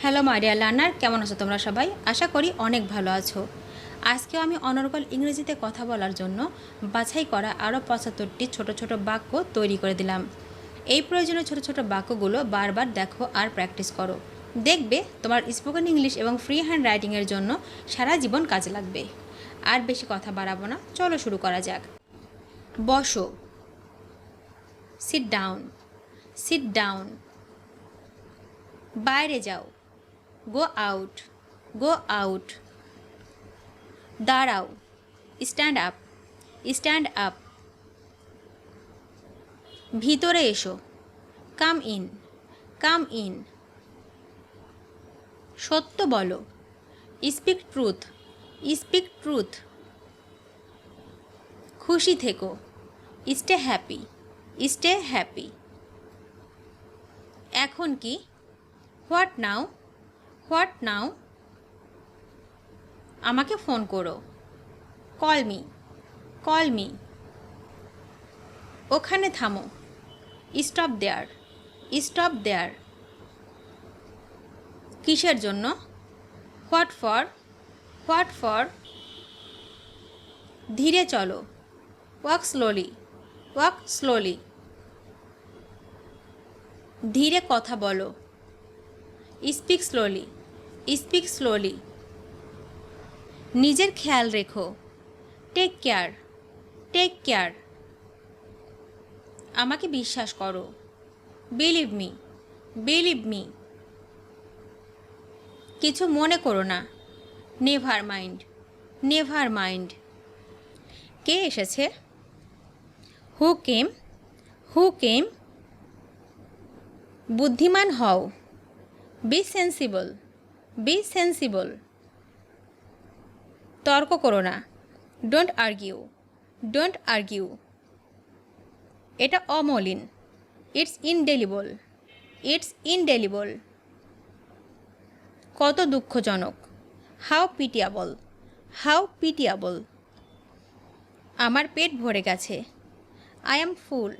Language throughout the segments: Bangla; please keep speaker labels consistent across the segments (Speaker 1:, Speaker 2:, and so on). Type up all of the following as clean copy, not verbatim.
Speaker 1: হ্যালো মাই ডিয়ার লার্নার, কেমন আছো তোমরা সবাই? আশা করি অনেক ভালো আছো। আজকেও আমি অনর্গল ইংরেজিতে কথা বলার জন্য বাছাই করা আরও 75টি ছোট ছোট বাক্য তৈরি করে দিলাম। এই প্রয়োজনীয় ছোট ছোট বাক্যগুলো বারবার দেখো আর প্র্যাকটিস করো। দেখবে তোমার স্পোকেন ইংলিশ এবং ফ্রি হ্যান্ড রাইটিংয়ের জন্য সারা জীবন কাজে লাগবে। আর বেশি কথা বাড়াবো না, চলো শুরু করা যাক। বসো, সিট ডাউন, সিট ডাউন। বাইরে যাও, go out, go out. দাঁড়াও, stand up, stand up. ভিতরে এসো, come in, come in. সত্য বলো, speak truth, speak truth. খুশি থেকো, stay happy, stay happy. এখন কি, what now, what now. আমাকে ফোন করো, কল মি, কল মি। ওখানে থামো, স্টপ দেয়ার, স্টপ দেয়ার। কিসের জন্য, হোয়াট ফর, হোয়াট ফর। ধীরে চলো, ওয়াক স্লোলি, ওয়াক স্লোলি। ধীরে কথা বলো, স্পিক স্লোলি, স্পিক স্লোলি। নিজের খেয়াল রেখো, টেক কেয়ার, টেক কেয়ার। আমাকে বিশ্বাস করো, বিলিভ মি, বিলিভ মি। কিছু মনে করো না, নেভার মাইন্ড, নেভার মাইন্ড। কে এসেছে, হু কেম, হু কেম। বুদ্ধিমান হও, বি সেন্সিবল, বি সেন্সিবল। তর্ক করো না, ডোন্ট আর্গিউ, ডোন্ট আর্গিউ। এটা অমলিন, ইটস ইনডেলিবল, ইটস ইনডেলিবল। কত দুঃখজনক, হাউ পিটিয়াবল, হাউ পিটিয়াবল। আমার পেট ভরে গেছে, I am full,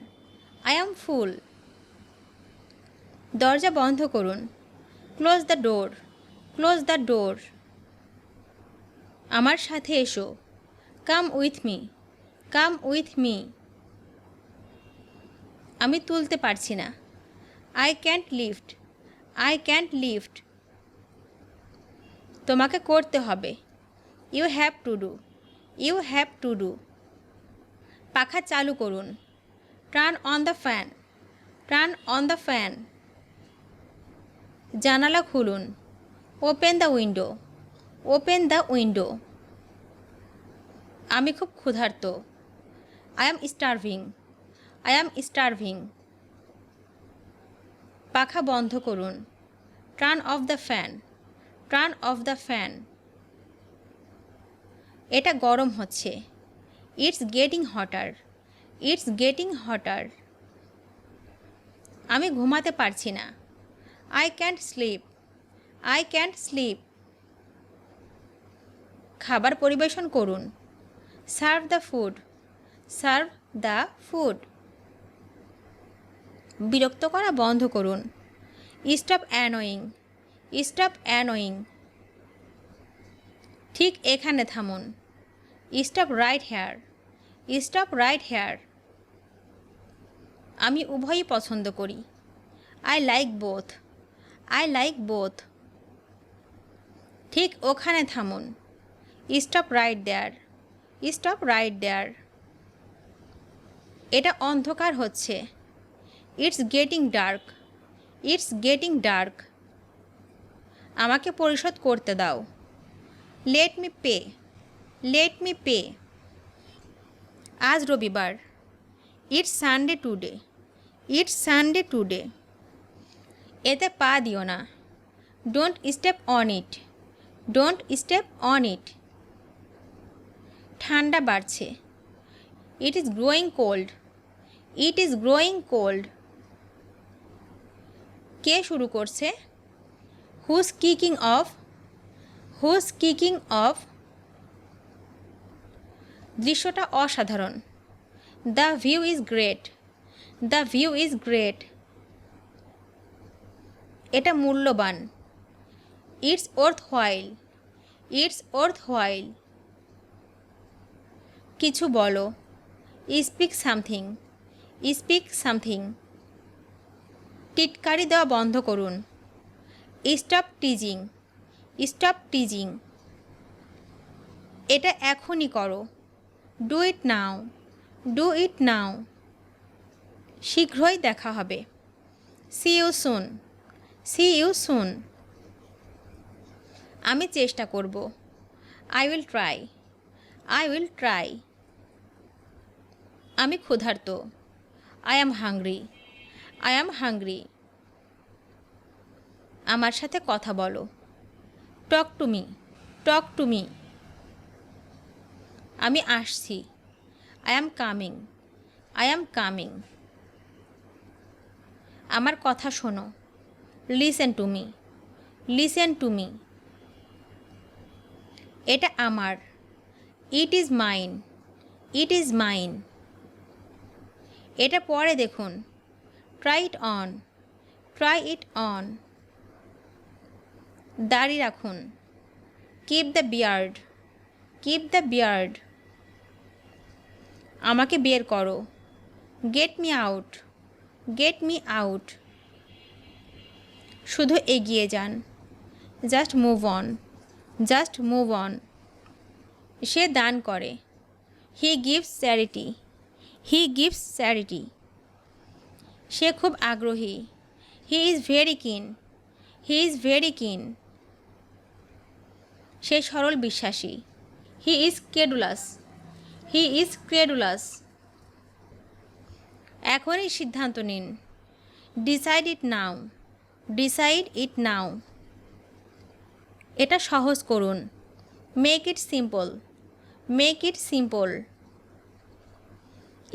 Speaker 1: I am ফুল। দরজা বন্ধ করুন, close the door, close the door. আমার সাথে এসো, come with me, come with me. আমি তুলতে পারছি না, I can't lift, I can't lift. তোমাকে করতে হবে, you have to do, you have to do. পাখা চালু করুন, turn on the fan, turn on the fan. জানালা খুলুন, open the window, open the window. আমি খুব ক্ষুধার্ত, I am starving, I am starving. পাখা বন্ধ করুন, turn off the fan, turn off the fan. এটা গরম হচ্ছে, it's getting hotter, it's getting hotter. আমি ঘুমাতে পারছি না, I can't sleep, I can't sleep. খাবার পরিবেশন করুন, serve the food, serve the food. বিরক্ত করা বন্ধ করুন, স্টপ অ্যানোয়িং, স্টপ অ্যানোয়িং। ঠিক এখানে থামুন, stop right here, stop right here. আমি উভয়ই পছন্দ করি, I like both, I like both. ঠিক ওখানে থামুন, stop right there, stop right there. এটা অন্ধকার হচ্ছে, it's getting dark, it's getting dark. আমাকে পরিশোধ করতে দাও, let me pay, let me pay. আজ রবিবার, it's Sunday today, it's Sunday today. এতে পা দিও না, don't step on it, don't step on it. ঠান্ডা বাড়ছে, ইট is growing cold, it is growing cold. কে শুরু করছে, who's kicking off, who's kicking off. দৃশ্যটা অসাধারণ, the view is great, the view is great. এটা মূল্যবান, ইটস worthwhile, ইটস worthwhile। কিছু বলো, স্পিক সামথিং, স্পিক সামথিং। টিটকারি দেওয়া বন্ধ করুন, স্টপ টিজিং, স্টপ টিজিং। এটা এখনই করো, do it now, do it নাও। শীঘ্রই দেখা হবে, see you soon, see you soon. আমি চেষ্টা করব, I will try, I will try. আমি ক্ষুধার্ত, I am hungry, I am hungry. আমার সাথে কথা বলো, talk to me, talk to me. আমি আসছি, I am coming, I am coming. আমার কথা শোনো, listen to me, listen to me. এটা আমার, it is mine, it is mine. এটা পরে দেখুন, try it on, try it on. দাড়ি রাখুন, keep the beard, keep the beard. আমাকে বের করো, get me out, get me out. শুধু এগিয়ে যান, just move on, just move on. সে দান করে, he gives charity, he gives charity. সে খুব আগ্রহী, হি ইজ ভেরি কিন, হি ইজ ভেরি কিন। সে সরল বিশ্বাসী, হি ইজ ক্রেডুলাস, হি ইজ ক্রেডুলাস। এখনই সিদ্ধান্ত নিন, ডিসাইড ইট নাও, ডিসাইড ইট নাও। এটা সহজ করুন, make it simple, make it simple.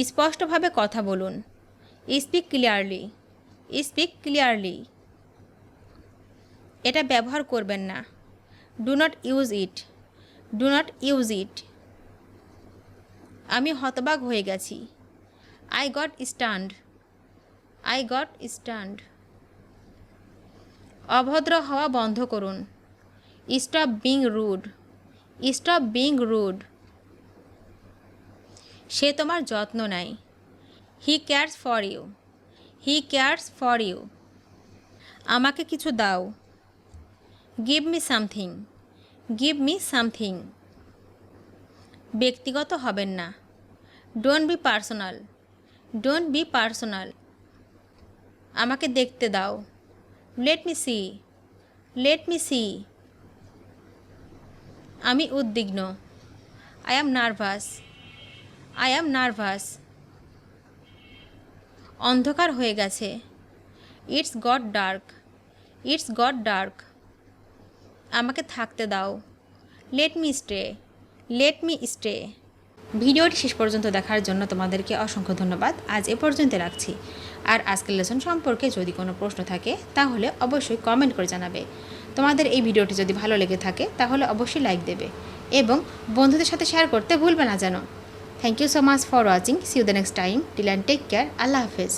Speaker 1: স্পষ্টভাবে কথা বলুন, স্পিক ক্লিয়ারলি, স্পিক ক্লিয়ারলি। এটা ব্যবহার করবেন না, do not use it, do not use it. আমি হতবাক হয়ে গেছি, I got stunned, I got stunned. অভদ্র হওয়া বন্ধ করুন, stop being rude, stop being rude. সে তোমার যত্ন নেয়, he cares for you, he cares for you. আমাকে কিছু দাও, give me something, give me something. ব্যক্তিগত হবেন না, don't be personal, don't be personal. আমাকে দেখতে দাও, let me see, let me C. আমি উদ্বিগ্ন, I am nervous, I am nervous. অন্ধকার হয়ে গেছে, it's goat dark, it's goat dark. আমাকে থাকতে দাও, let me stay, let me stay. ভিডিওটি শেষ পর্যন্ত দেখার জন্য তোমাদেরকে অসংখ্য ধন্যবাদ। আজ এ পর্যন্ত রাখছি। আর আজকের লেসন সম্পর্কে যদি কোনো প্রশ্ন থাকে তাহলে অবশ্যই কমেন্ট করে জানাবে। তোমাদের এই ভিডিওটি যদি ভালো লেগে থাকে তাহলে অবশ্যই লাইক দেবে এবং বন্ধুদের সাথে শেয়ার করতে ভুলবে না যেন। Thank you so much for watching. See you the next time. Till and take care. আল্লাহ হাফেজ।